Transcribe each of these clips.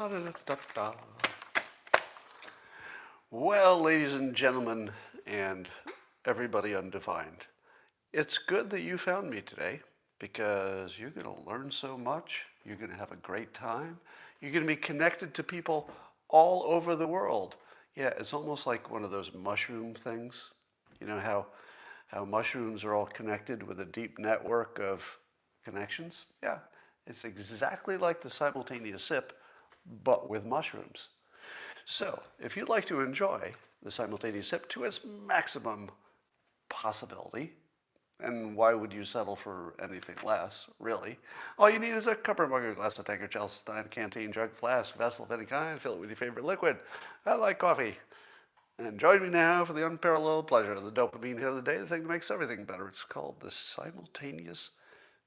Da-da-da-da-da. Well, ladies and gentlemen, and everybody undefined, it's good that you found me today because you're going to learn so much. You're going to have a great time. You're going to be connected to people all over the world. Yeah, it's almost like one of those mushroom things. You know how mushrooms are all connected with a deep network of connections? Yeah, it's exactly like the simultaneous sip, but with mushrooms. So, if you'd like to enjoy the simultaneous sip to its maximum possibility, and why would you settle for anything less, really? All you need is a cup or mug, a glass, a tankard, chalice, stein, canteen, jug, flask, vessel of any kind. Fill it with your favorite liquid. I like coffee. And join me now for the unparalleled pleasure of the dopamine hit of the day, the thing that makes everything better. It's called the simultaneous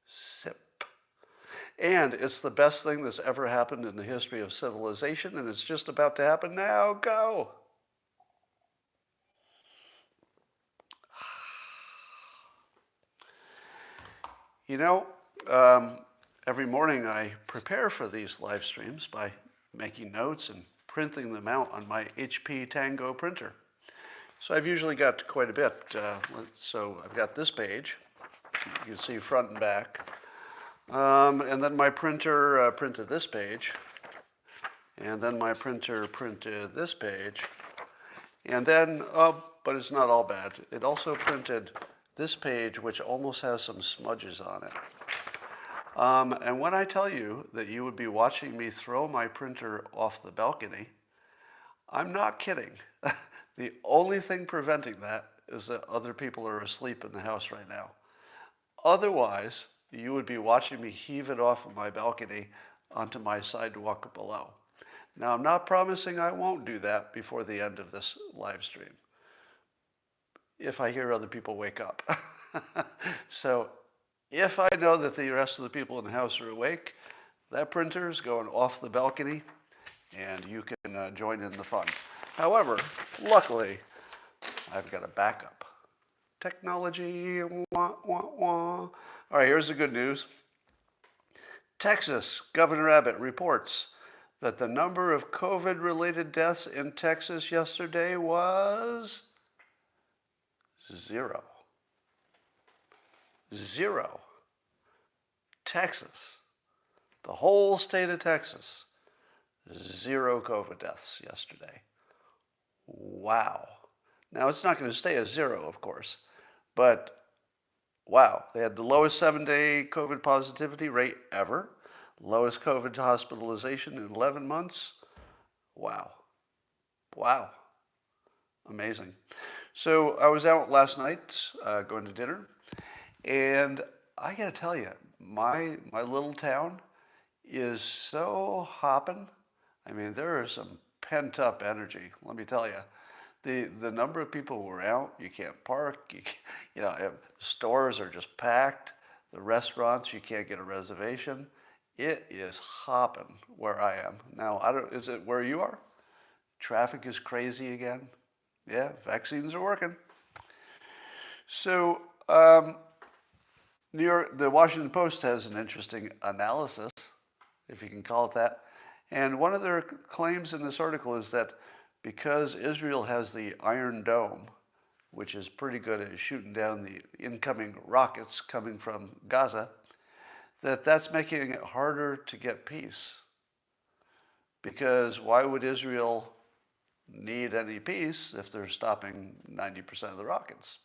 sip. And it's the best thing that's ever happened in the history of civilization, and it's just about to happen now. Go! You know, um, every morning I prepare for these live streams by making notes and printing them out on my HP Tango printer. So I've usually got quite a bit. So I've got this page. You can see front and back. And then my printer printed this page. And then my printer printed this page. And then, but it's not all bad. It also printed this page, which almost has some smudges on it. And when I tell you that you would be watching me throw my printer off the balcony, I'm not kidding. The only thing preventing that is that other people are asleep in the house right now. Otherwise, you would be watching me heave it off of my balcony onto my sidewalk below. Now, I'm not promising I won't do that before the end of this live stream, if I hear other people wake up. So, if I know that the rest of the people in the house are awake, that printer is going off the balcony, and you can join in the fun. However, luckily, I've got a backup. Technology, wah, wah, wah. All right, here's the good news. Texas, Governor Abbott reports that the number of COVID-related deaths in Texas yesterday was 0. 0. Texas, the whole state of Texas, 0 COVID deaths yesterday. Wow. Now, it's not going to stay at 0, of course, but wow. They had the lowest 7-day COVID positivity rate ever, lowest COVID hospitalization in 11 months. Wow. Wow. Amazing. So I was out last night going to dinner, and I got to tell you, my little town is so hopping. I mean, there is some pent up energy, let me tell you. The number of people who are out, you can't park, stores are just packed, the restaurants, you can't get a reservation. It is hopping where I am. Now, is it where you are? Traffic is crazy again. Yeah, vaccines are working. So, the Washington Post has an interesting analysis, if you can call it that. And one of their claims in this article is that because Israel has the Iron Dome, which is pretty good at shooting down the incoming rockets coming from Gaza, that's making it harder to get peace. Because why would Israel need any peace if they're stopping 90% of the rockets?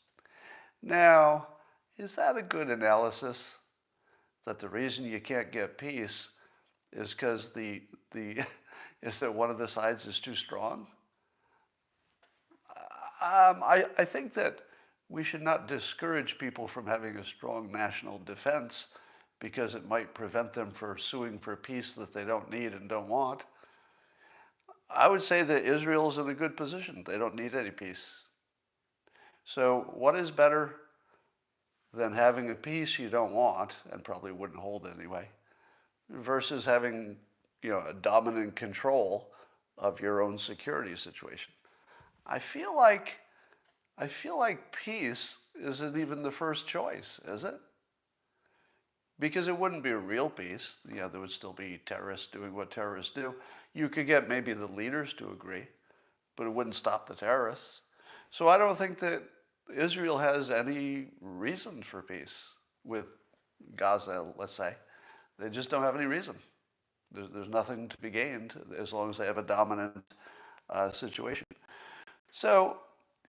Now, is that a good analysis? That the reason you can't get peace is because is that one of the sides is too strong? I think that we should not discourage people from having a strong national defense because it might prevent them from suing for peace that they don't need and don't want. I would say that Israel is in a good position. They don't need any peace. So what is better than having a peace you don't want, and probably wouldn't hold anyway, versus having, a dominant control of your own security situation? I feel like peace isn't even the first choice, is it? Because it wouldn't be a real peace. There would still be terrorists doing what terrorists do. You could get maybe the leaders to agree, but it wouldn't stop the terrorists. So I don't think that Israel has any reason for peace with Gaza, let's say. They just don't have any reason. There's nothing to be gained as long as they have a dominant situation. So,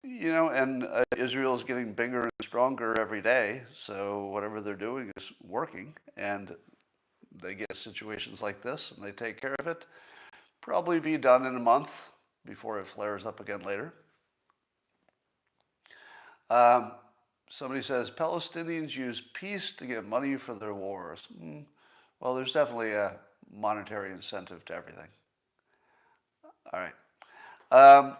and Israel is getting bigger and stronger every day. So whatever they're doing is working, and they get situations like this and they take care of it. Probably be done in a month before it flares up again later. Somebody says Palestinians use peace to get money for their wars. Well, there's definitely a monetary incentive to everything. All right.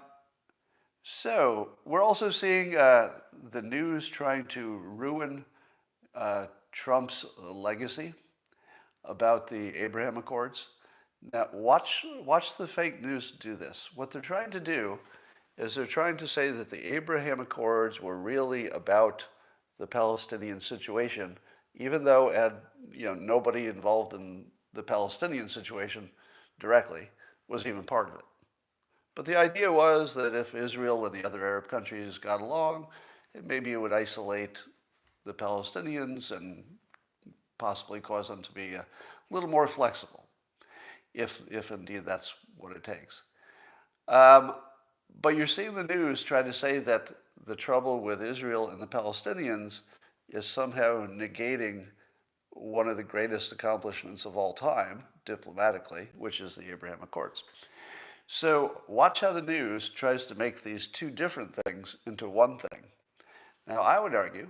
So we're also seeing the news trying to ruin Trump's legacy about the Abraham Accords. Now, watch the fake news do this. What they're trying to do is they're trying to say that the Abraham Accords were really about the Palestinian situation, even though nobody involved in the Palestinian situation directly was even part of it. But the idea was that if Israel and the other Arab countries got along, maybe it would isolate the Palestinians and possibly cause them to be a little more flexible, if indeed that's what it takes. But you're seeing the news try to say that the trouble with Israel and the Palestinians is somehow negating one of the greatest accomplishments of all time, diplomatically, which is the Abraham Accords. So watch how the news tries to make these two different things into one thing. Now, I would argue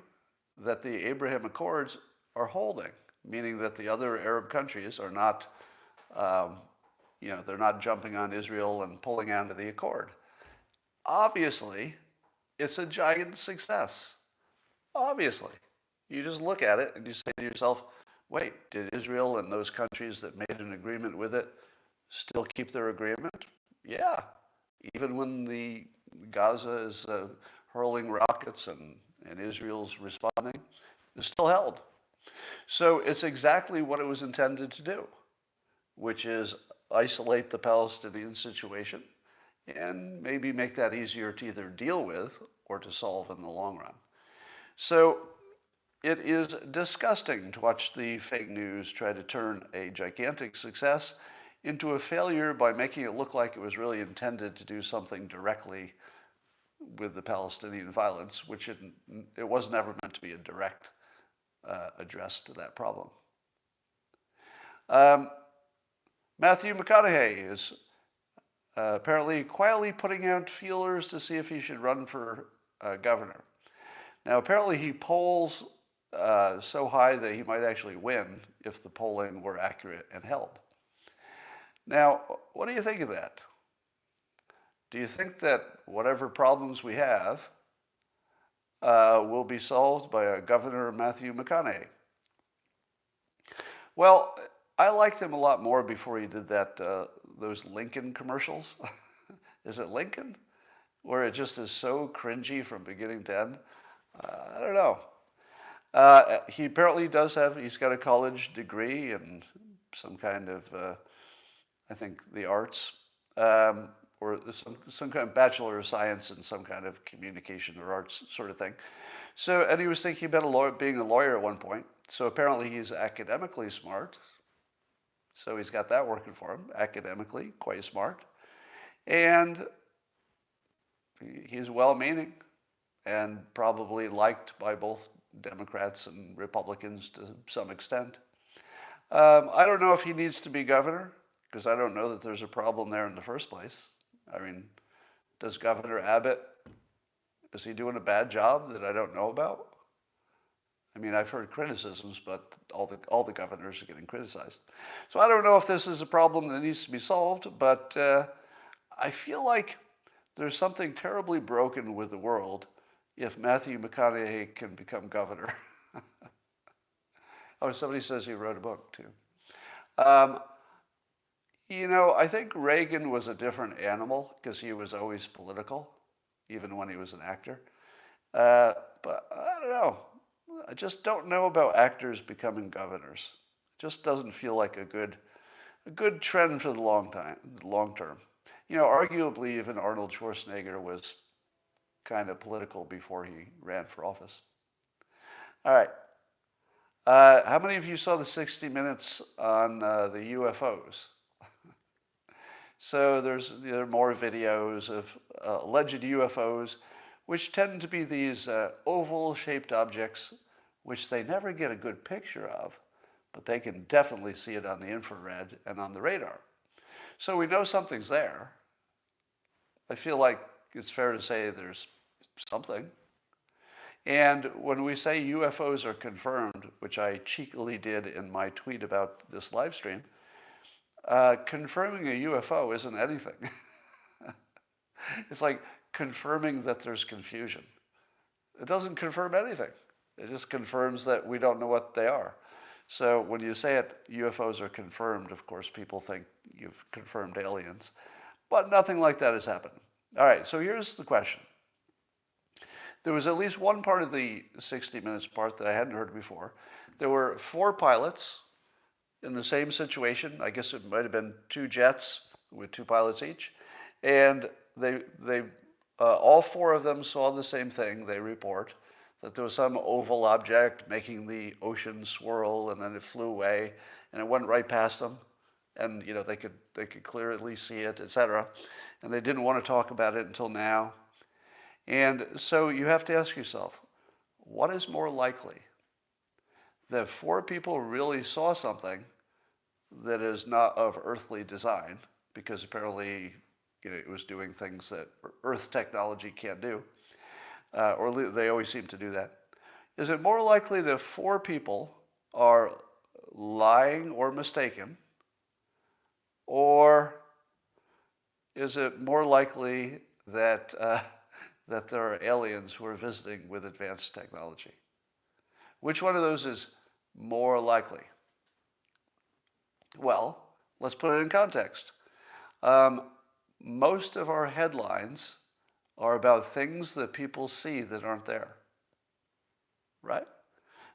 that the Abraham Accords are holding, meaning that the other Arab countries are not, they're not jumping on Israel and pulling out of the accord. Obviously, it's a giant success. Obviously. You just look at it and you say to yourself, wait, did Israel and those countries that made an agreement with it still keep their agreement? Yeah. Even when the Gaza is hurling rockets and Israel's responding, it's still held. So it's exactly what it was intended to do, which is isolate the Palestinian situation and maybe make that easier to either deal with or to solve in the long run. So it is disgusting to watch the fake news try to turn a gigantic success into a failure by making it look like it was really intended to do something directly with the Palestinian violence, which it was never meant to be a direct address to that problem. Matthew McConaughey is apparently quietly putting out feelers to see if he should run for governor. Now, apparently he polls so high that he might actually win if the polling were accurate and held. Now, what do you think of that? Do you think that whatever problems we have will be solved by Governor Matthew McConaughey? Well, I liked him a lot more before he did those Lincoln commercials. Is it Lincoln? Where it just is so cringy from beginning to end. I don't know. He apparently he's got a college degree in some kind of, I think, the arts, or some kind of Bachelor of Science in some kind of communication or arts sort of thing. So, and he was thinking about being a lawyer at one point. So apparently he's academically smart. So he's got that working for him, academically, quite smart. And he's well-meaning and probably liked by both Democrats and Republicans to some extent. I don't know if he needs to be governor, because I don't know that there's a problem there in the first place. I mean, does Governor Abbott, is he doing a bad job that I don't know about? I mean, I've heard criticisms, but all the governors are getting criticized. So I don't know if this is a problem that needs to be solved, but I feel like there's something terribly broken with the world if Matthew McConaughey can become governor. Oh, somebody says he wrote a book, too. I think Reagan was a different animal because he was always political, even when he was an actor. But I don't know. I just don't know about actors becoming governors. It just doesn't feel like a good a good trend for the long term. Arguably even Arnold Schwarzenegger was kind of political before he ran for office. All right. How many of you saw the 60 Minutes on the UFOs? So there are more videos of alleged UFOs, which tend to be these oval-shaped objects, which they never get a good picture of, but they can definitely see it on the infrared and on the radar. So we know something's there. I feel like it's fair to say there's something. And when we say UFOs are confirmed, which I cheekily did in my tweet about this live stream, confirming a UFO isn't anything. It's like confirming that there's confusion. It doesn't confirm anything. It just confirms that we don't know what they are. So when you say it, UFOs are confirmed, of course, people think you've confirmed aliens. But nothing like that has happened. All right, so here's the question. There was at least one part of the 60 Minutes part that I hadn't heard before. There were 4 pilots in the same situation. I guess it might have been 2 jets with 2 pilots each. And they all 4 of them saw the same thing. They report that there was some oval object making the ocean swirl, and then it flew away, and it went right past them. And they could clearly see it, etc. And they didn't want to talk about it until now. And so you have to ask yourself, what is more likely? That 4 people really saw something that is not of earthly design, because apparently it was doing things that Earth technology can't do, or they always seem to do that. Is it more likely that 4 people are lying or mistaken, or is it more likely that that there are aliens who are visiting with advanced technology? Which one of those is more likely? Well, let's put it in context. Most of our headlines are about things that people see that aren't there, right?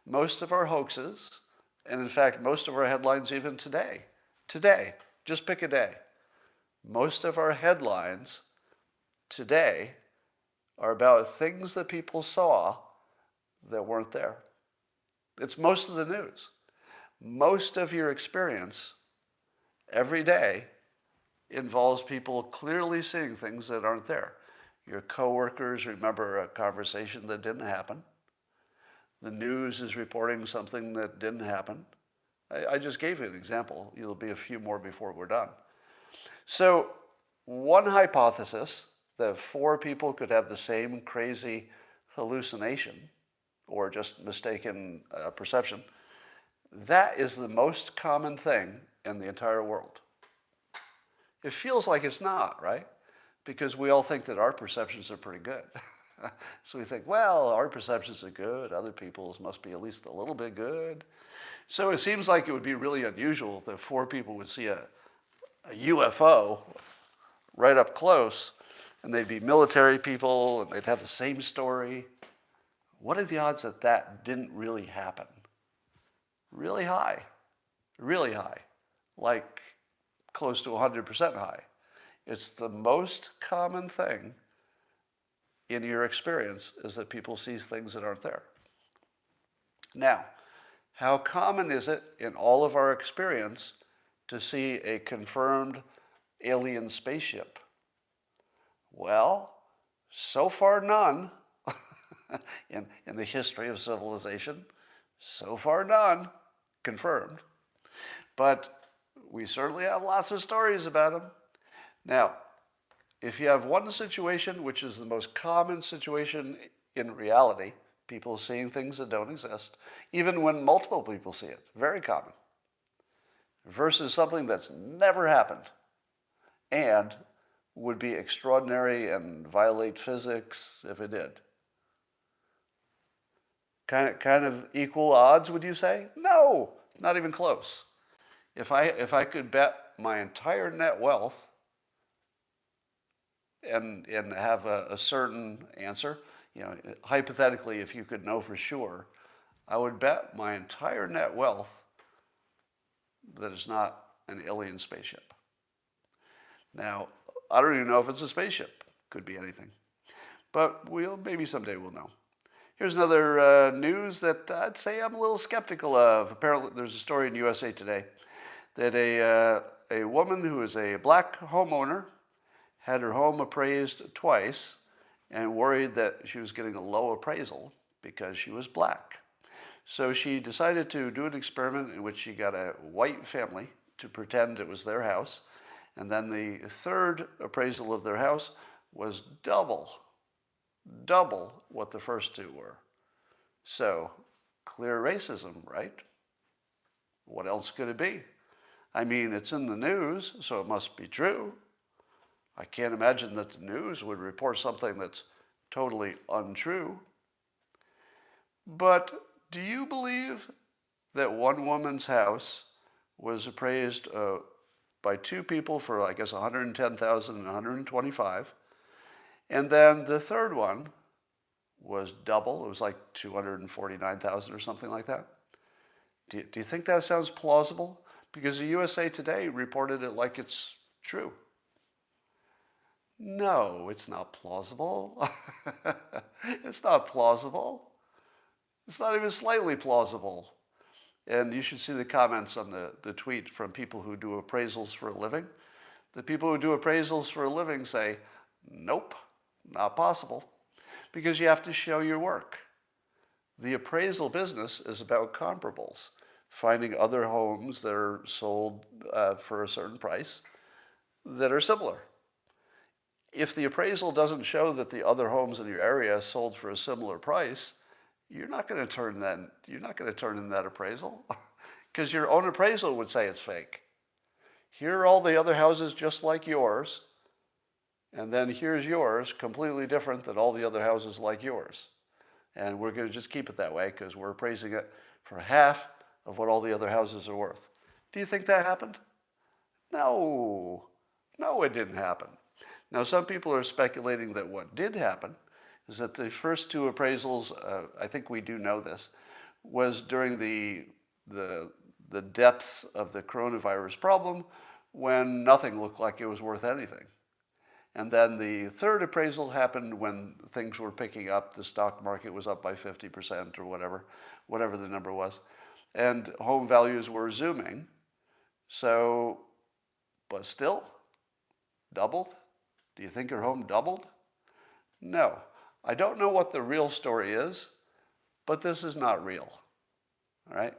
Most of our hoaxes, and in fact, most of our headlines even today, just pick a day. Most of our headlines today are about things that people saw that weren't there. It's most of the news. Most of your experience every day involves people clearly seeing things that aren't there. Your coworkers remember a conversation that didn't happen. The news is reporting something that didn't happen. I just gave you an example. There'll be a few more before we're done. So one hypothesis that 4 people could have the same crazy hallucination or just mistaken perception, that is the most common thing in the entire world. It feels like it's not, right? Because we all think that our perceptions are pretty good. So we think, well, our perceptions are good, other people's must be at least a little bit good. So it seems like it would be really unusual that 4 people would see a UFO right up close, and they'd be military people, and they'd have the same story. What are the odds that that didn't really happen? Really high. Really high. Like close to 100% high. It's the most common thing in your experience is that people see things that aren't there. Now, how common is it in all of our experience to see a confirmed alien spaceship? Well, so far none. in the history of civilization, so far none confirmed. But we certainly have lots of stories about them. Now, if you have one situation, which is the most common situation in reality, people seeing things that don't exist, even when multiple people see it, very common, versus something that's never happened and would be extraordinary and violate physics if it did. Kind of equal odds, would you say? No, not even close. If I could bet my entire net wealth and have a certain answer, hypothetically, if you could know for sure, I would bet my entire net wealth that it's not an alien spaceship. Now, I don't even know if it's a spaceship. Could be anything. But maybe someday we'll know. Here's another news that I'd say I'm a little skeptical of. Apparently, there's a story in USA Today that a woman who is a black homeowner had her home appraised twice and worried that she was getting a low appraisal because she was black. So she decided to do an experiment in which she got a white family to pretend it was their house. And then the third appraisal of their house was double what the first two were. So, clear racism, right? What else could it be? I mean, it's in the news, so it must be true. I can't imagine that the news would report something that's totally untrue. But do you believe that one woman's house was appraised by two people for, I guess, $110,000 and $125,000, and then the third one was double? It was like $249,000 or something like that. Do you think that sounds plausible? Because the USA Today reported it like it's true. No, it's not plausible. It's not plausible. It's not even slightly plausible. And you should see the comments on the tweet from people who do appraisals for a living. The people who do appraisals for a living say, nope, not possible. Because you have to show your work. The appraisal business is about comparables, finding other homes that are sold for a certain price that are similar. If the appraisal doesn't show that the other homes in your area sold for a similar price, you're not going to turn in that appraisal, because your own appraisal would say it's fake. Here are all the other houses just like yours, and then here's yours, completely different than all the other houses like yours. And we're going to just keep it that way because we're appraising it for half of what all the other houses are worth. Do you think that happened? No, it didn't happen. Now, some people are speculating that what did happen is that the first two appraisals, I think we do know this, was during the depths of the coronavirus problem when nothing looked like it was worth anything. And then the third appraisal happened when things were picking up. The stock market was up by 50% or whatever the number was. And home values were zooming. So, but still, doubled? Do you think your home doubled? No. I don't know what the real story is, but this is not real. All right?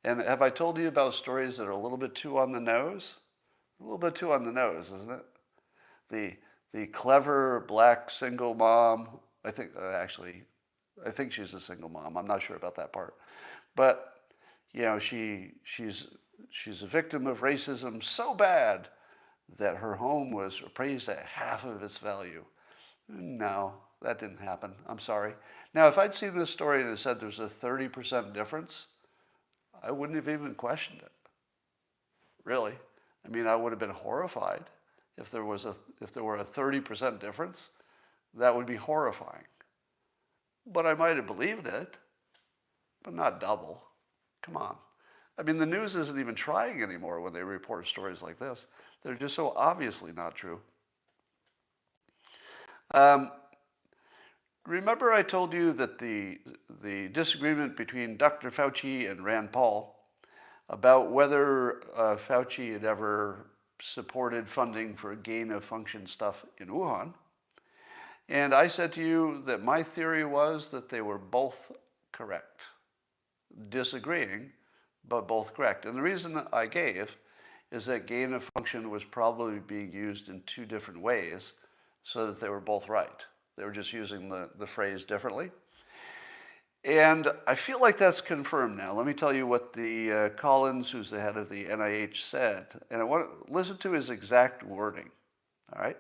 And have I told you about stories that are a little bit too on the nose? A little bit too on the nose, isn't it? The clever black single mom, I think she's a single mom. I'm not sure about that part. But, you know, she's a victim of racism so bad that her home was appraised at half of its value. No, that didn't happen. I'm sorry. Now, if I'd seen this story and it said there's a 30% difference, I wouldn't have even questioned it. Really. I mean, I would have been horrified. If there were a 30% difference, that would be horrifying. But I might have believed it, but not double. Come on. I mean, the news isn't even trying anymore when they report stories like this. They're just so obviously not true. Remember I told you that the disagreement between Dr. Fauci and Rand Paul about whether Fauci had ever supported funding for gain-of-function stuff in Wuhan. And I said to you that my theory was that they were both correct. Disagreeing, but both correct. And the reason I gave is that gain-of-function was probably being used in two different ways so that they were both right. They were just using the phrase differently. And I feel like that's confirmed now. Let me tell you what the Collins, who's the head of the NIH, said. And I want to listen to his exact wording. All right?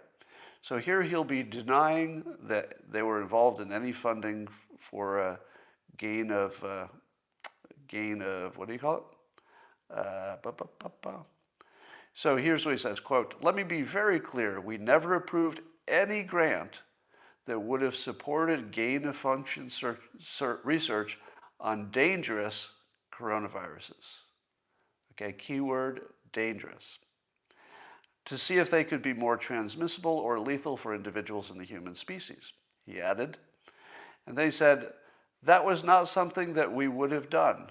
So here he'll be denying that they were involved in any funding for gain of, what do you call it? So here's what he says, quote, "Let me be very clear. We never approved any grant that would have supported gain-of-function research on dangerous coronaviruses." Okay, keyword, dangerous, to see if they could be more transmissible or lethal for individuals in the human species. He added, and they said, that was not something that we would have done.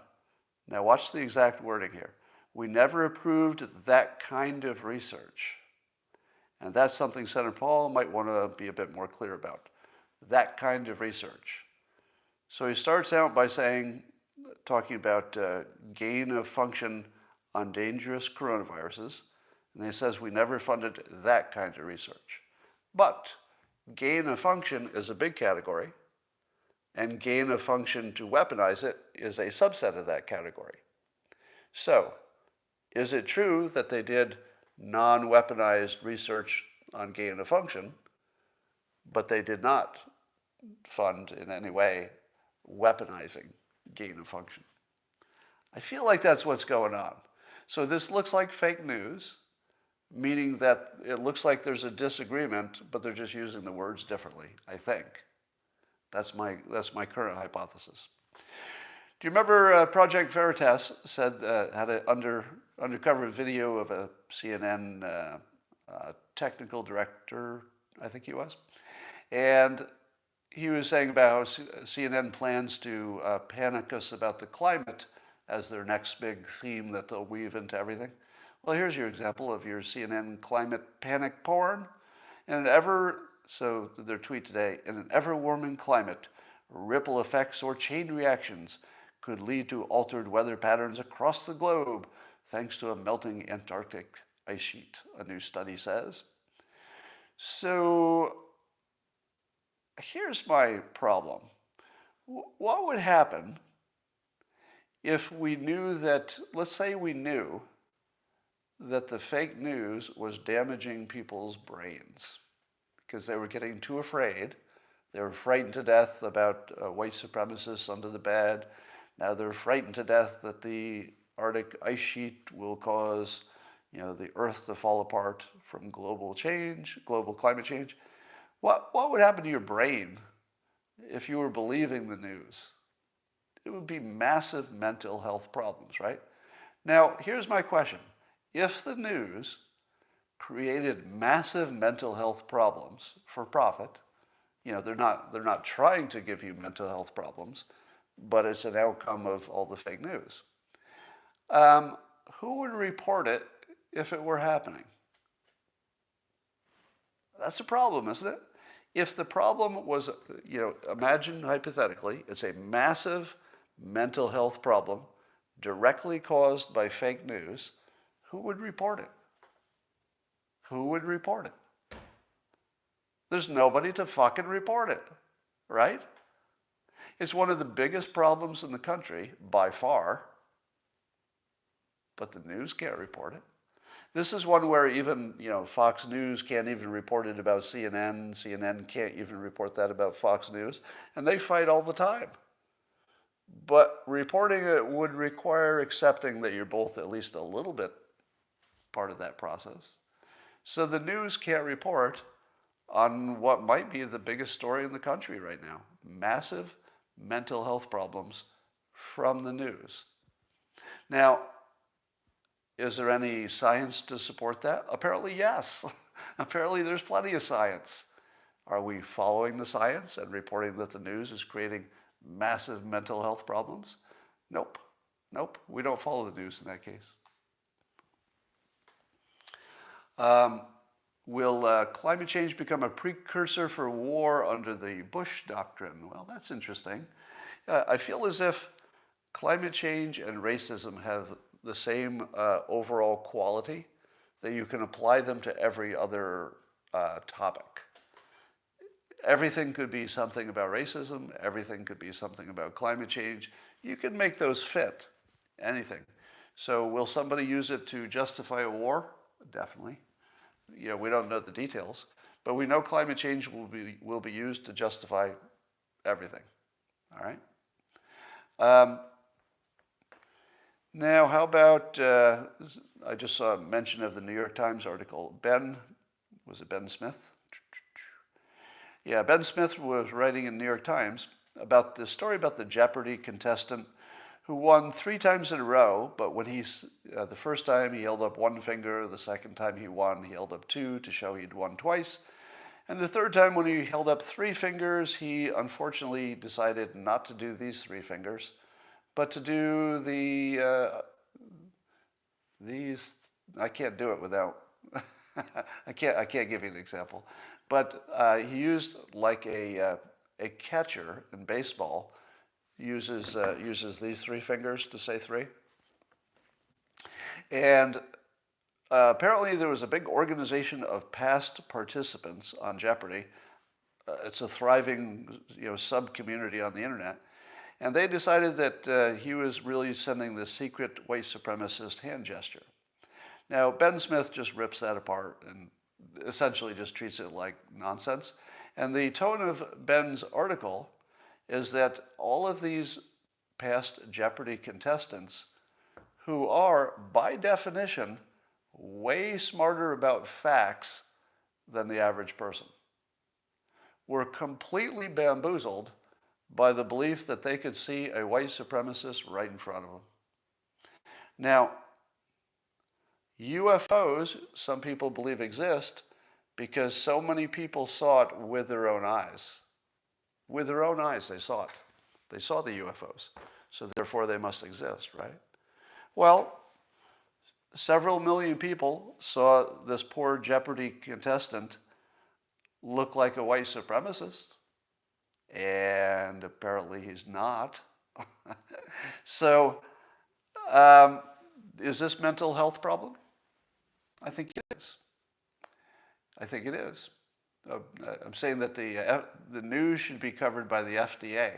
Now watch the exact wording here. We never approved that kind of research. And that's something Senator Paul might want to be a bit more clear about. That kind of research. So he starts out by talking about gain of function on dangerous coronaviruses. And he says we never funded that kind of research. But gain of function is a big category. And gain of function to weaponize it is a subset of that category. So, is it true that they did non-weaponized research on gain of function, but they did not fund in any way weaponizing gain of function? I feel like that's what's going on. So this looks like fake news, meaning that it looks like there's a disagreement, but they're just using the words differently, I think. That's my current hypothesis. Do you remember Project Veritas had an undercover video of a CNN technical director, I think he was, and he was saying about how CNN plans to panic us about the climate as their next big theme that they'll weave into everything. Well, here's your example of your CNN climate panic porn. So their tweet today, in an ever-warming climate, ripple effects or chain reactions could lead to altered weather patterns across the globe, thanks to a melting Antarctic ice sheet, a new study says. So here's my problem. What would happen if we knew that, let's say we knew that the fake news was damaging people's brains because they were getting too afraid. They were frightened to death about white supremacists under the bed. Now they're frightened to death that the Arctic ice sheet will cause, the Earth to fall apart from global climate change. What would happen to your brain if you were believing the news? It would be massive mental health problems, right? Now, here's my question. If the news created massive mental health problems for profit, they're not trying to give you mental health problems, but it's an outcome of all the fake news. Who would report it if it were happening? That's a problem, isn't it? If the problem was, imagine hypothetically, it's a massive mental health problem directly caused by fake news, who would report it? Who would report it? There's nobody to fucking report it, right? It's one of the biggest problems in the country by far, but the news can't report it. This is one where even, Fox News can't even report it about CNN. CNN can't even report that about Fox News, and they fight all the time. But reporting it would require accepting that you're both at least a little bit part of that process. So the news can't report on what might be the biggest story in the country right now. Massive mental health problems from the news. Now, is there any science to support that? Apparently, yes. Apparently, there's plenty of science. Are we following the science and reporting that the news is creating massive mental health problems? Nope. We don't follow the news in that case. Will climate change become a precursor for war under the Bush doctrine? Well, that's interesting. I feel as if climate change and racism have the same overall quality, that you can apply them to every other topic. Everything could be something about racism. Everything could be something about climate change. You can make those fit anything. So will somebody use it to justify a war? Definitely. We don't know the details, but we know climate change will be used to justify everything. All right. Now, how about, I just saw a mention of the New York Times article. Ben Smith? Yeah, Ben Smith was writing in the New York Times about the story about the Jeopardy contestant who won 3 times in a row, but when the first time he held up one finger, the second time he won, he held up two to show he'd won twice. And the third time when he held up 3 fingers, he unfortunately decided not to do these 3 fingers, but to do these, I can't do it without, I can't give you an example, but he used like a catcher in baseball uses these 3 fingers to say three. And apparently there was a big organization of past participants on Jeopardy. It's a thriving sub-community on the internet. And they decided that he was really sending the secret white supremacist hand gesture. Now, Ben Smith just rips that apart and essentially just treats it like nonsense. And the tone of Ben's article is that all of these past Jeopardy contestants, who are, by definition, way smarter about facts than the average person, were completely bamboozled by the belief that they could see a white supremacist right in front of them. Now, UFOs, some people believe exist because so many people saw it with their own eyes. With their own eyes, they saw it. They saw the UFOs. So therefore, they must exist, right? Well, several million people saw this poor Jeopardy contestant look like a white supremacist. And apparently he's not. So, is this mental health problem? I think it is. I think it is. I'm saying that the news should be covered by the FDA.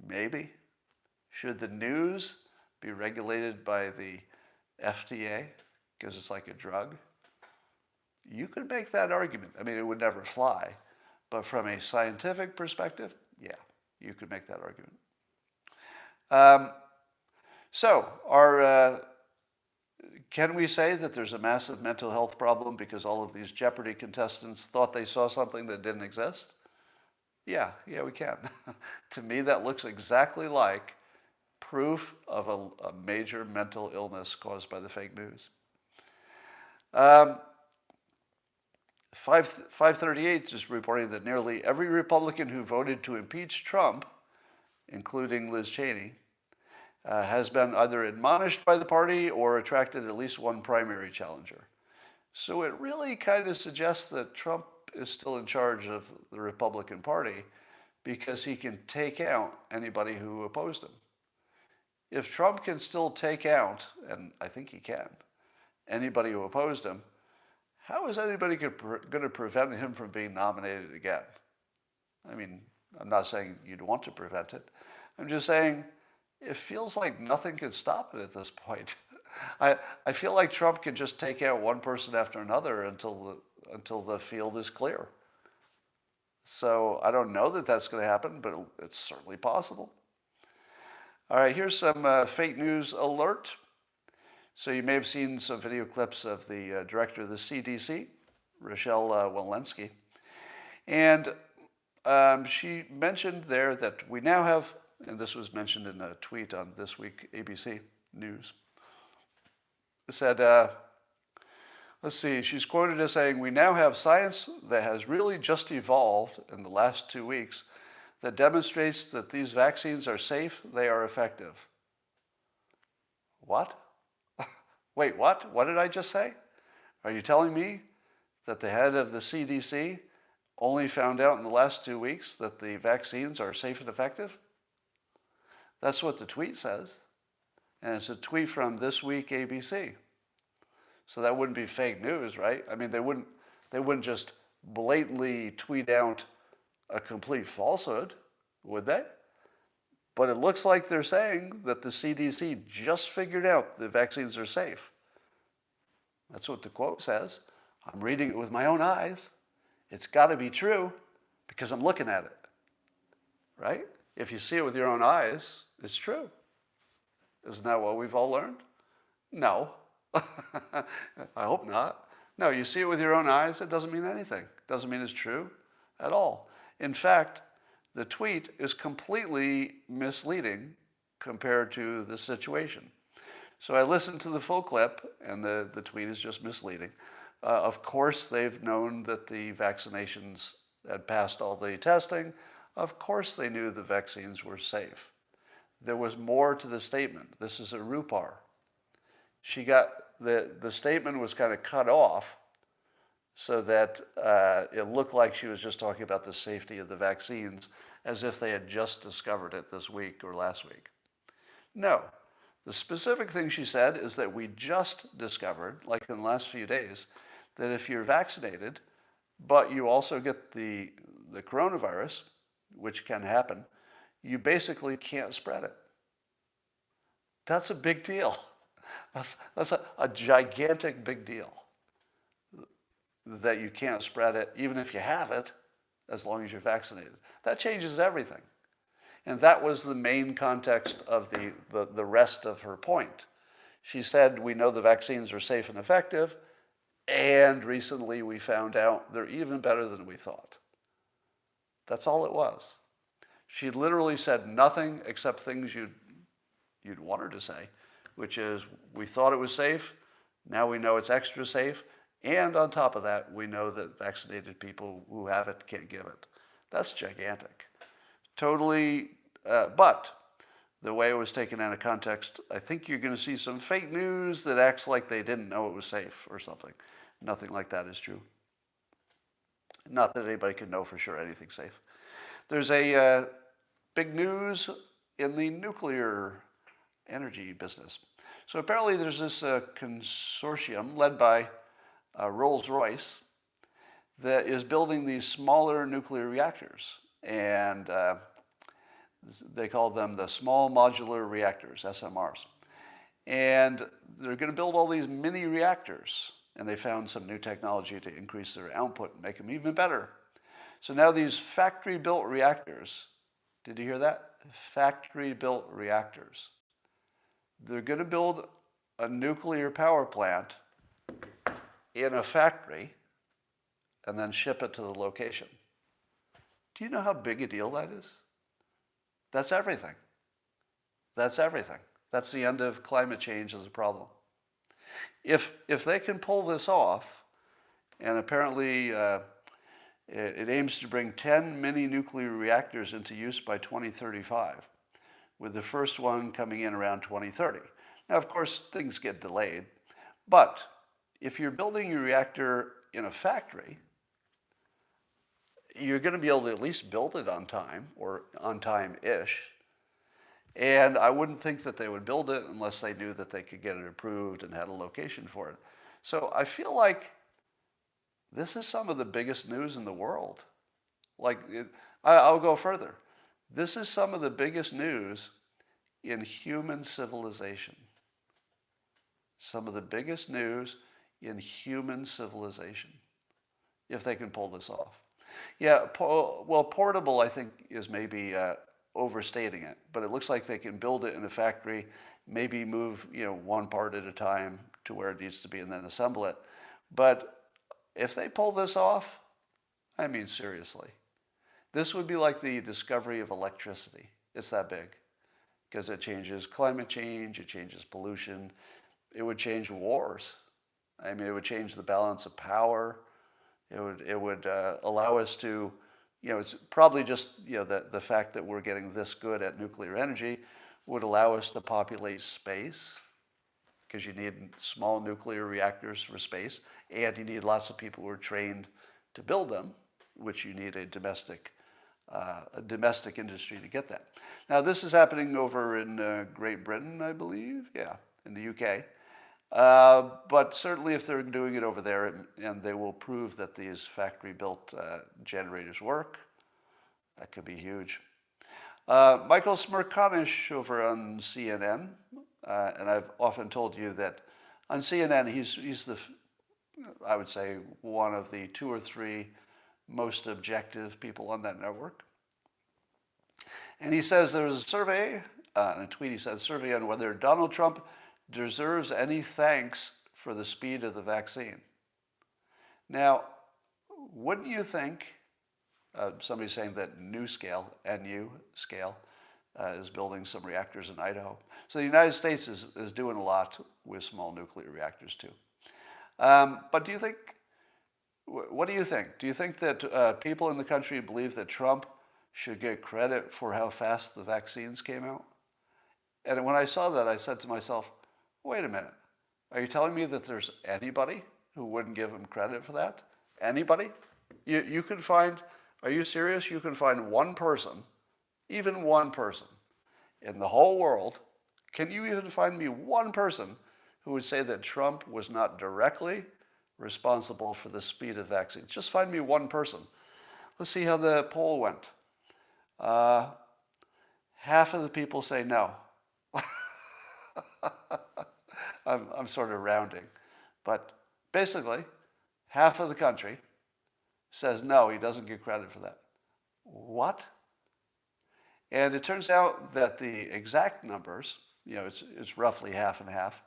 Maybe. Should the news be regulated by the FDA because it's like a drug? You could make that argument. I mean, it would never fly. But from a scientific perspective, yeah, you could make that argument. Can we say that there's a massive mental health problem because all of these Jeopardy contestants thought they saw something that didn't exist? Yeah, we can. To me, that looks exactly like proof of a major mental illness caused by the fake news. 538 is reporting that nearly every Republican who voted to impeach Trump, including Liz Cheney, has been either admonished by the party or attracted at least one primary challenger. So it really kind of suggests that Trump is still in charge of the Republican Party because he can take out anybody who opposed him. If Trump can still take out, and I think he can, anybody who opposed him, how is anybody going to prevent him from being nominated again? I mean, I'm not saying you'd want to prevent it. I'm just saying it feels like nothing can stop it at this point. I feel like Trump can just take out one person after another until the field is clear. So I don't know that that's going to happen, but it's certainly possible. All right, here's some fake news alert. So you may have seen some video clips of the director of the CDC, Rochelle Walensky. And she mentioned there that we now have, and this was mentioned in a tweet on This Week ABC News, it said, let's see, she's quoted as saying, "We now have science that has really just evolved in the last 2 weeks that demonstrates that these vaccines are safe, they are effective." What? Wait, what? What did I just say? Are you telling me that the head of the CDC only found out in the last 2 weeks that the vaccines are safe and effective? That's what the tweet says. And it's a tweet from This Week ABC. So that wouldn't be fake news, right? I mean, they wouldn't just blatantly tweet out a complete falsehood, would they? But it looks like they're saying that the CDC just figured out the vaccines are safe. That's what the quote says. I'm reading it with my own eyes. It's got to be true because I'm looking at it, right? If you see it with your own eyes, it's true. Isn't that what we've all learned? No. I hope not. No, you see it with your own eyes, it doesn't mean anything. It doesn't mean it's true at all. In fact, the tweet is completely misleading compared to the situation. So I listened to the full clip, and the tweet is just misleading. Of course, they've known that the vaccinations had passed all the testing. Of course, they knew the vaccines were safe. There was more to the statement. This is a RUPAR. She got the statement was kind of cut off so that it looked like she was just talking about the safety of the vaccines as if they had just discovered it this week or last week. No. The specific thing she said is that we just discovered, like in the last few days, that if you're vaccinated, but you also get the coronavirus, which can happen, you basically can't spread it. That's a big deal. That's a gigantic big deal, that you can't spread it even if you have it, as long as you're vaccinated. That changes everything. And that was the main context of the rest of her point. She said, we know the vaccines are safe and effective, and recently we found out they're even better than we thought. That's all it was. She literally said nothing except things you'd want her to say, which is, we thought it was safe, now we know it's extra safe, and on top of that, we know that vaccinated people who have it can't give it. That's gigantic. Totally, but the way it was taken out of context, I think you're going to see some fake news that acts like they didn't know it was safe or something. Nothing like that is true. Not that anybody can know for sure anything's safe. There's a big news in the nuclear energy business. So apparently there's this consortium led by Rolls-Royce that is building these smaller nuclear reactors. And they call them the small modular reactors, SMRs. And they're going to build all these mini reactors. And they found some new technology to increase their output and make them even better. So now these factory-built reactors, did you hear that? Factory-built reactors. They're going to build a nuclear power plant in a factory and then ship it to the location. Do you know how big a deal that is? That's everything. That's everything. That's the end of climate change as a problem. If they can pull this off, and apparently it aims to bring 10 mini nuclear reactors into use by 2035, with the first one coming in around 2030. Now, of course, things get delayed, but if you're building your reactor in a factory, you're going to be able to at least build it on time, or on time-ish. And I wouldn't think that they would build it unless they knew that they could get it approved and had a location for it. So I feel like this is some of the biggest news in the world. I'll go further. This is some of the biggest news in human civilization. Some of the biggest news in human civilization, if they can pull this off. Yeah, well, portable, I think, is maybe overstating it, but it looks like they can build it in a factory, maybe move one part at a time to where it needs to be and then assemble it. But if they pull this off, I mean, seriously, this would be like the discovery of electricity. It's that big, because it changes climate change, it changes pollution, it would change wars. I mean, it would change the balance of power. It would allow us to, it's probably just, the fact that we're getting this good at nuclear energy would allow us to populate space, because you need small nuclear reactors for space, and you need lots of people who are trained to build them, which you need a domestic industry to get that. Now, this is happening over in Great Britain, I believe, in the UK. But certainly if they're doing it over there and they will prove that these factory-built generators work, that could be huge. Michael Smerconish over on CNN, and I've often told you that on CNN he's the, I would say, one of the 2 or 3 most objective people on that network. And he says there's a survey, in a tweet he says, survey on whether Donald Trump deserves any thanks for the speed of the vaccine. Now, wouldn't you think, somebody's saying that NU scale, is building some reactors in Idaho. So the United States is doing a lot with small nuclear reactors too. But what do you think? Do you think that people in the country believe that Trump should get credit for how fast the vaccines came out? And when I saw that, I said to myself, wait a minute. Are you telling me that there's anybody who wouldn't give him credit for that? Anybody? You can find, are you serious? You can find one person, even one person, in the whole world. Can you even find me one person who would say that Trump was not directly responsible for the speed of vaccines? Just find me one person. Let's see how the poll went. Half of the people say no. I'm sort of rounding. But basically, half of the country says no, he doesn't get credit for that. What? And it turns out that the exact numbers, it's roughly half and half,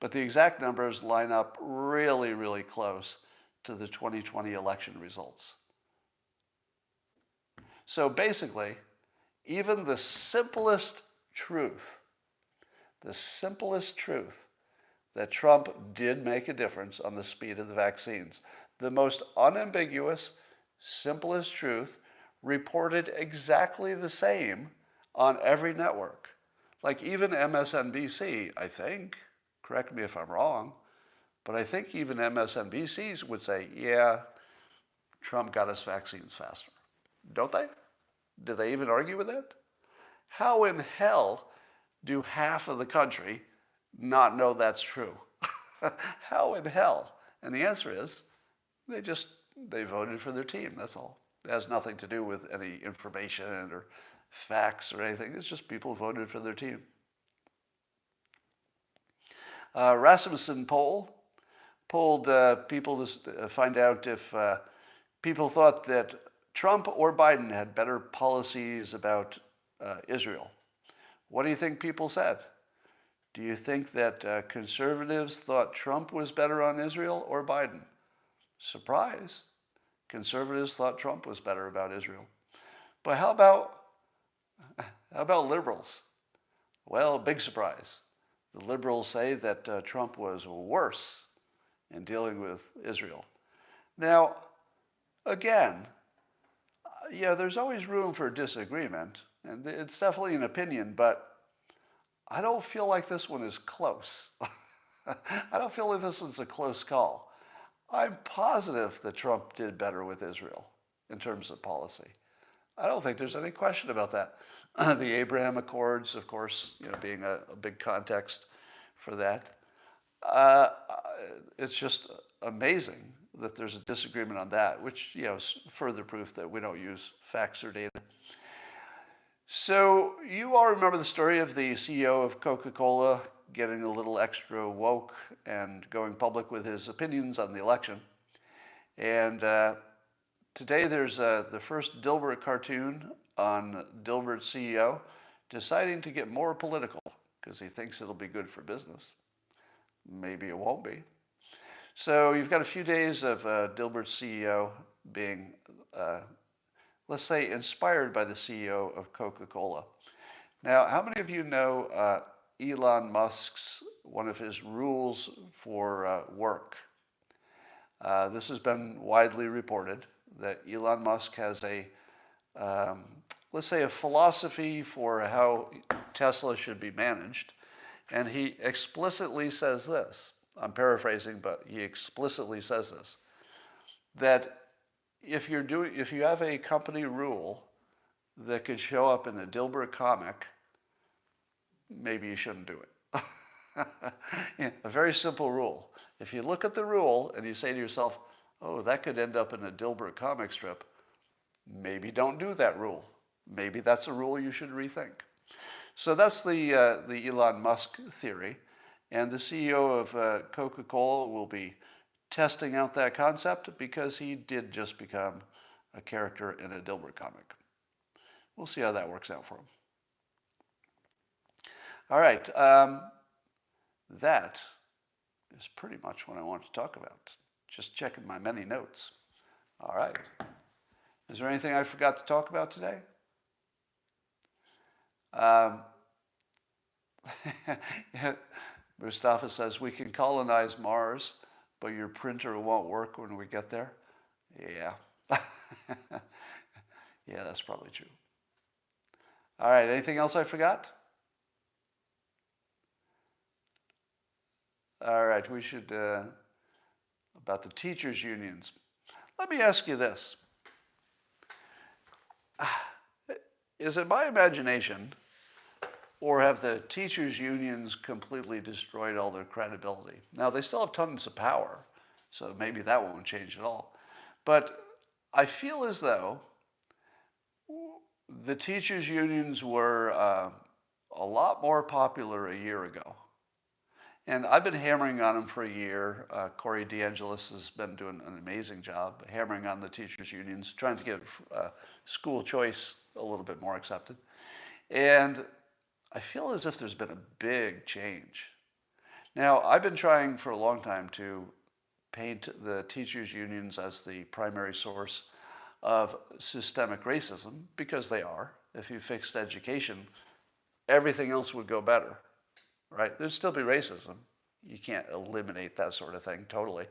but the exact numbers line up really, really close to the 2020 election results. So basically, even the simplest truth that Trump did make a difference on the speed of the vaccines, the most unambiguous, simplest truth, reported exactly the same on every network. Like even MSNBC, I think, correct me if I'm wrong, but I think even MSNBCs would say, yeah, Trump got us vaccines faster. Don't they? Do they even argue with that? How in hell do half of the country not know that's true? How in hell? And the answer is, they voted for their team, that's all. It has nothing to do with any information or facts or anything. It's just people voted for their team. Rasmussen polled people to find out if people thought that Trump or Biden had better policies about Israel. What do you think people said? Do you think that conservatives thought Trump was better on Israel or Biden? Surprise. Conservatives thought Trump was better about Israel. But how about liberals? Well, big surprise. The liberals say that Trump was worse in dealing with Israel. Now, again, there's always room for disagreement, and it's definitely an opinion, but I don't feel like this one is close. I don't feel like this one's a close call. I'm positive that Trump did better with Israel in terms of policy. I don't think there's any question about that. The Abraham Accords, of course, being a big context for that. It's just amazing that there's a disagreement on that, which is further proof that we don't use facts or data. So you all remember the story of the CEO of Coca-Cola getting a little extra woke and going public with his opinions on the election. And today there's the first Dilbert cartoon on Dilbert's CEO deciding to get more political because he thinks it'll be good for business. Maybe it won't be. So you've got a few days of Dilbert's CEO being, let's say, inspired by the CEO of Coca-Cola. Now, how many of you know Elon Musk's, one of his rules for work? This has been widely reported that Elon Musk has let's say, a philosophy for how Tesla should be managed. And he explicitly says this. I'm paraphrasing, but he explicitly says this, that if you have a company rule that could show up in a Dilbert comic, maybe you shouldn't do it. A very simple rule. If you look at the rule and you say to yourself, oh, that could end up in a Dilbert comic strip, maybe don't do that rule. Maybe that's a rule you should rethink. So that's the Elon Musk theory. And the CEO of Coca-Cola will be testing out that concept because he did just become a character in a Dilbert comic. We'll see how that works out for him. All right. That is pretty much what I want to talk about. Just checking my many notes. All right. Is there anything I forgot to talk about today? Um, Mustafa says, we can colonize Mars, but your printer won't work when we get there. Yeah. Yeah, that's probably true. All right, anything else I forgot? All right, we should, about the teachers' unions. Let me ask you this. Is it my imagination, or have the teachers' unions completely destroyed all their credibility? Now, they still have tons of power, so maybe that won't change at all. But I feel as though the teachers' unions were a lot more popular a year ago. And I've been hammering on them for a year. Corey DeAngelis has been doing an amazing job hammering on the teachers' unions, trying to get school choice a little bit more accepted. And I feel as if there's been a big change. Now, I've been trying for a long time to paint the teachers' unions as the primary source of systemic racism, because they are. If you fixed education, everything else would go better, right? There'd still be racism. You can't eliminate that sort of thing totally.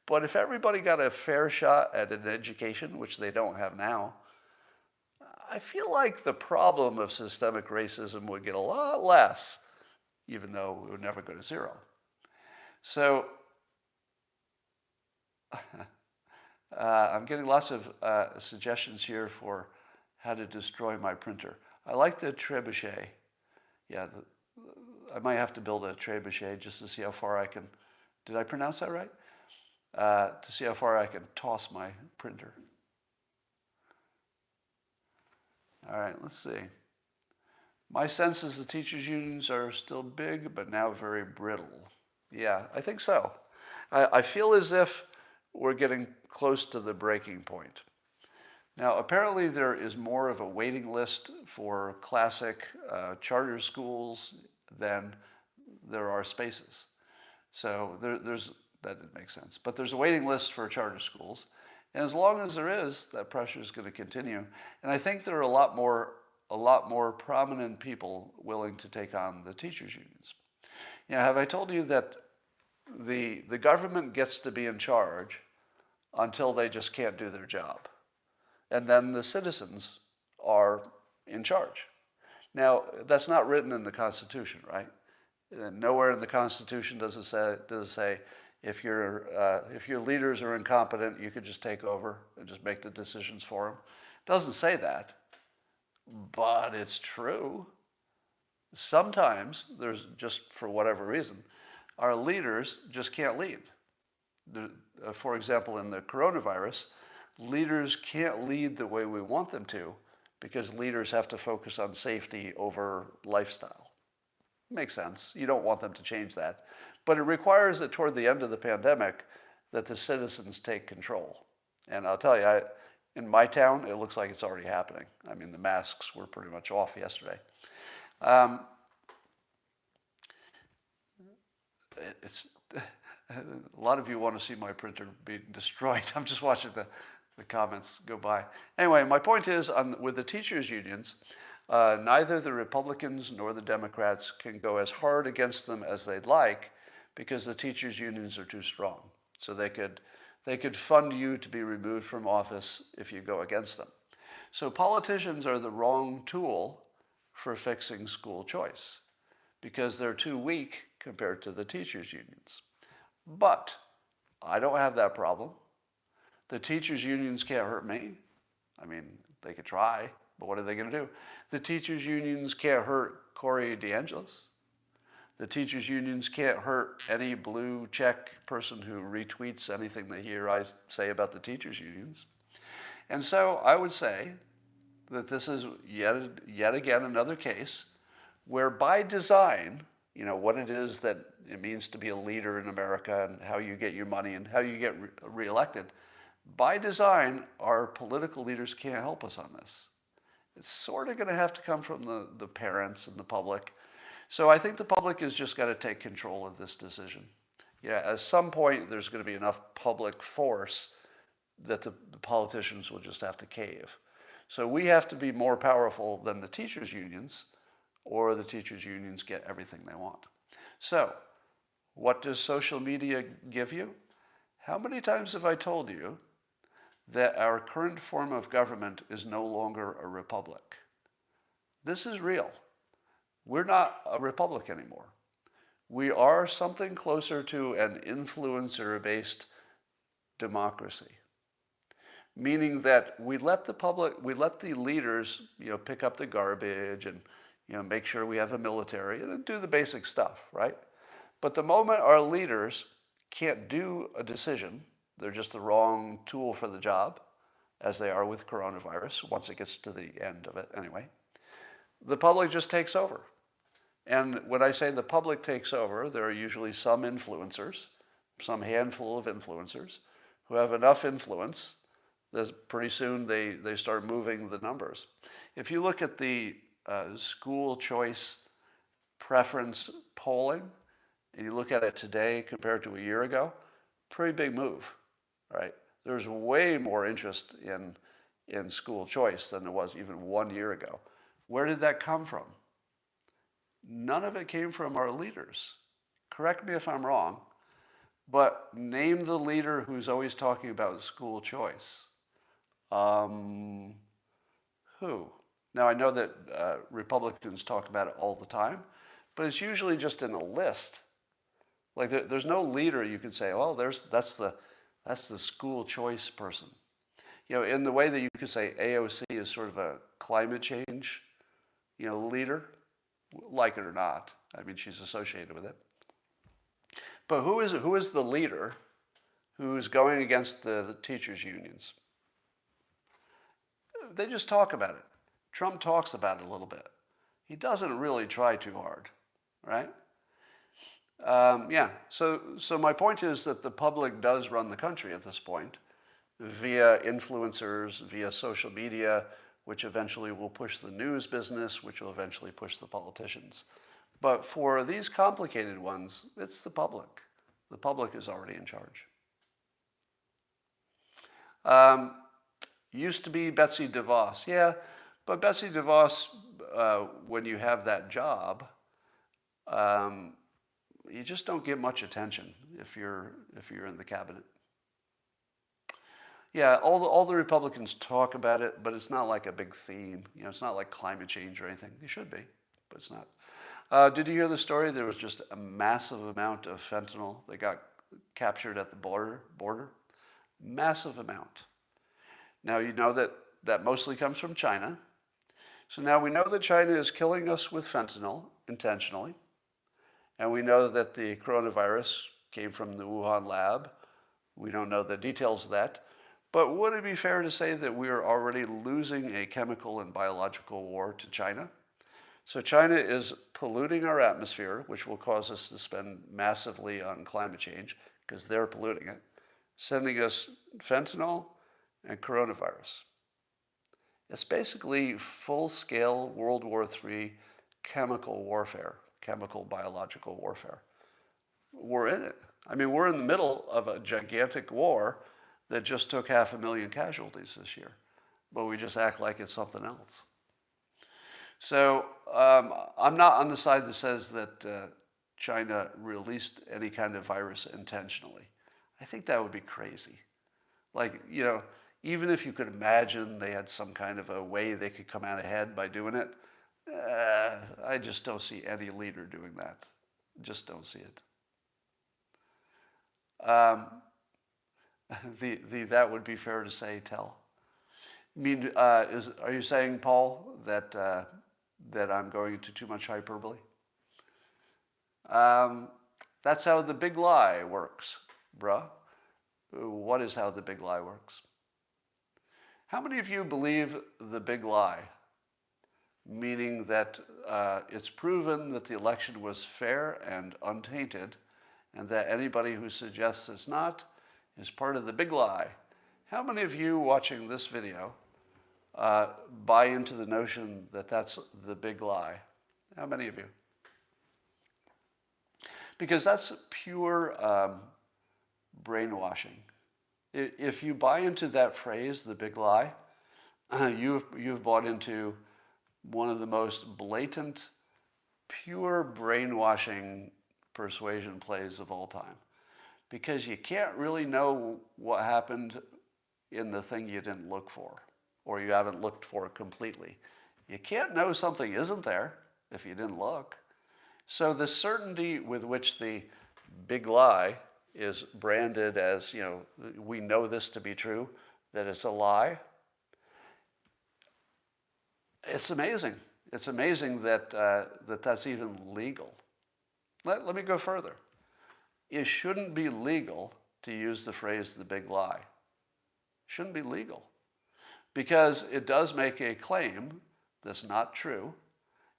But if everybody got a fair shot at an education, which they don't have now, I feel like the problem of systemic racism would get a lot less, even though it would never go to zero. So I'm getting lots of suggestions here for how to destroy my printer. I like the trebuchet. Yeah, I might have to build a trebuchet just to see how far I can, did I pronounce that right? To see how far I can toss my printer. All right, let's see. My sense is the teachers' unions are still big, but now very brittle. Yeah, I think so. I feel as if we're getting close to the breaking point. Now, apparently there is more of a waiting list for classic charter schools than there are spaces. So there's, that didn't make sense. But there's a waiting list for charter schools. And as long as there is, that pressure is going to continue. And I think there are a lot more prominent people willing to take on the teachers' unions. Now, have I told you that the government gets to be in charge until they just can't do their job? And then the citizens are in charge. Now, that's not written in the Constitution, right? Nowhere in the Constitution does it say if your leaders are incompetent, you could just take over and just make the decisions for them. It doesn't say that, but it's true. Sometimes there's just, for whatever reason, our leaders just can't lead. For example, in the coronavirus, leaders can't lead the way we want them to because leaders have to focus on safety over lifestyle. Makes sense. You don't want them to change that. But it requires that toward the end of the pandemic that the citizens take control. And I'll tell you, in my town, it looks like it's already happening. I mean, the masks were pretty much off yesterday. It's a lot of you want to see my printer be destroyed. I'm just watching the comments go by. Anyway, my point is, with the teachers' unions, neither the Republicans nor the Democrats can go as hard against them as they'd like because the teachers' unions are too strong. So they could fund you to be removed from office if you go against them. So politicians are the wrong tool for fixing school choice because they're too weak compared to the teachers' unions. But I don't have that problem. The teachers' unions can't hurt me. I mean, they could try, but what are they going to do? The teachers' unions can't hurt Corey DeAngelis. The teachers' unions can't hurt any blue check person who retweets anything they hear I say about the teachers' unions. And so I would say that this is yet again another case where by design, you know, what it is that it means to be a leader in America and how you get your money and how you get reelected, by design, our political leaders can't help us on this. It's sort of going to have to come from the parents and the public. So I think the public has just got to take control of this decision. Yeah, at some point, there's going to be enough public force that the politicians will just have to cave. So we have to be more powerful than the teachers' unions or the teachers' unions get everything they want. So, what does social media give you? How many times have I told you that our current form of government is no longer a republic? This is real. We're not a republic anymore. We are something closer to an influencer-based democracy, meaning that we let the leaders, pick up the garbage and, make sure we have a military and do the basic stuff, right? But the moment our leaders can't do a decision, they're just the wrong tool for the job, as they are with coronavirus, once it gets to the end of it anyway, the public just takes over. And when I say the public takes over, there are usually some influencers, some handful of influencers, who have enough influence that pretty soon they start moving the numbers. If you look at the school choice preference polling, and you look at it today compared to a year ago, pretty big move, right? There's way more interest in school choice than there was even 1 year ago. Where did that come from? None of it came from our leaders. Correct me if I'm wrong, but name the leader who's always talking about school choice. Who? Now, I know that Republicans talk about it all the time, but it's usually just in a list. Like there's no leader you can say, well, that's the school choice person. In the way that you could say AOC is sort of a climate change, leader, like it or not. I mean, she's associated with it. But who is the leader who's going against the teachers' unions? They just talk about it. Trump talks about it a little bit. He doesn't really try too hard, right? So my point is that the public does run the country at this point via influencers, via social media, which eventually will push the news business, which will eventually push the politicians. But for these complicated ones, it's the public. The public is already in charge. Used to be Betsy DeVos. Yeah, but Betsy DeVos, when you have that job, you just don't get much attention if you're in the cabinet. Yeah, all the Republicans talk about it, but it's not like a big theme. It's not like climate change or anything. It should be, but it's not. Did you hear the story? There was just a massive amount of fentanyl that got captured at the border. Massive amount. Now you know that mostly comes from China. So now we know that China is killing us with fentanyl intentionally. And we know that the coronavirus came from the Wuhan lab. We don't know the details of that. But would it be fair to say that we are already losing a chemical and biological war to China? So China is polluting our atmosphere, which will cause us to spend massively on climate change because they're polluting it, sending us fentanyl and coronavirus. It's basically full-scale World War III chemical warfare, chemical biological warfare. We're in it. I mean, we're in the middle of a gigantic war that just took 500,000 casualties this year, but we just act like it's something else. So I'm not on the side that says that China released any kind of virus intentionally. I think that would be crazy. Like, even if you could imagine they had some kind of a way they could come out ahead by doing it, I just don't see any leader doing that. Just don't see it. That would be fair to say, tell. I mean, are you saying, Paul, that I'm going into too much hyperbole? That's how the big lie works, bruh. What is how the big lie works? How many of you believe the big lie? Meaning that it's proven that the election was fair and untainted, and that anybody who suggests it's not is part of the big lie. How many of you watching this video buy into the notion that that's the big lie? How many of you? Because that's pure brainwashing. If you buy into that phrase, the big lie, you've bought into one of the most blatant pure brainwashing persuasion plays of all time, because you can't really know what happened in the thing you didn't look for, or you haven't looked for it completely. You can't know something isn't there if you didn't look. So the certainty with which the big lie is branded as, we know this to be true, that it's a lie, it's amazing. It's amazing that that's even legal. Let me go further. It shouldn't be legal to use the phrase the big lie. It shouldn't be legal, because it does make a claim that's not true,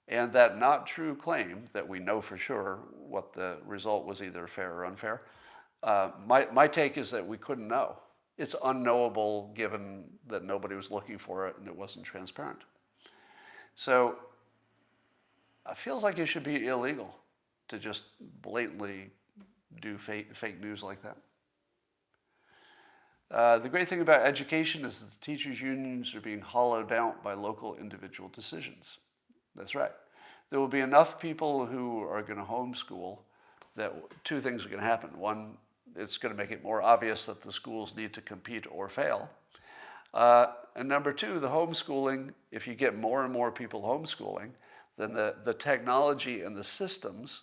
and that not true claim that we know for sure what the result was, either fair or unfair. My take is that we couldn't know. It's unknowable given that nobody was looking for it and it wasn't transparent. So it feels like it should be illegal to just blatantly do fake news like that. The great thing about education is that the teachers' unions are being hollowed out by local individual decisions. That's right. There will be enough people who are going to homeschool that two things are going to happen. One, it's going to make it more obvious that the schools need to compete or fail. And number two, the homeschooling, if you get more and more people homeschooling, then the technology and the systems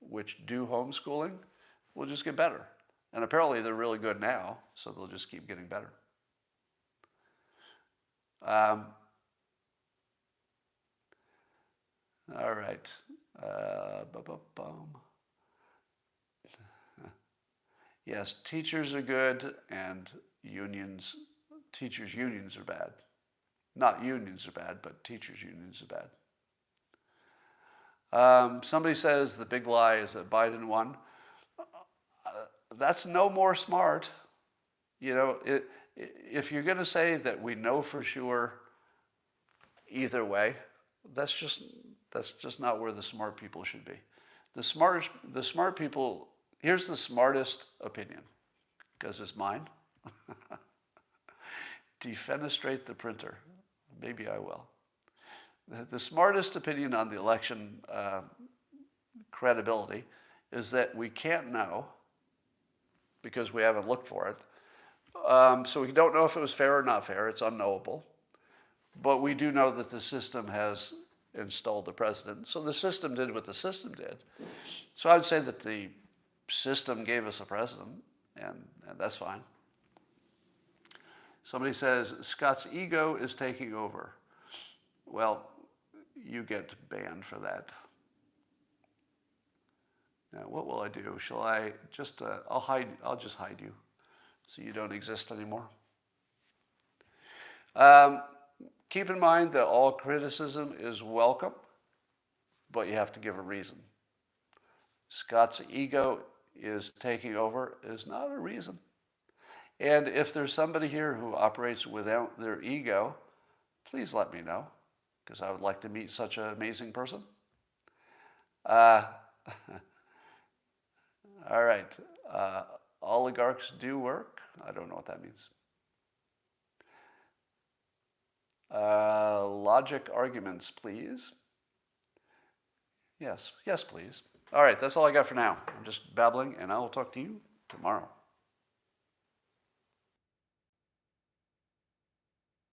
which do homeschooling will just get better. And apparently they're really good now, so they'll just keep getting better. All right. Yes, teachers are good, and teachers' unions are bad. Not unions are bad, but teachers' unions are bad. Somebody says the big lie is that Biden won. That's no more smart. If you're going to say that we know for sure either way, that's just not where the smart people should be. The smart people, here's the smartest opinion, because it's mine. Defenestrate the printer. Maybe I will. The smartest opinion on the election credibility is that we can't know because we haven't looked for it. So we don't know if it was fair or not fair. It's unknowable. But we do know that the system has installed the president. So the system did what the system did. So I would say that the system gave us a president, and that's fine. Somebody says, Scott's ego is taking over. Well, you get banned for that. Now, what will I do? Shall I just, I'll just hide you so you don't exist anymore. Keep in mind that all criticism is welcome, but you have to give a reason. Scott's ego is taking over is not a reason. And if there's somebody here who operates without their ego, please let me know, because I would like to meet such an amazing person. All right. Oligarchs do work. I don't know what that means. Logic arguments, please. Yes, please. All right, that's all I got for now. I'm just babbling, and I will talk to you tomorrow.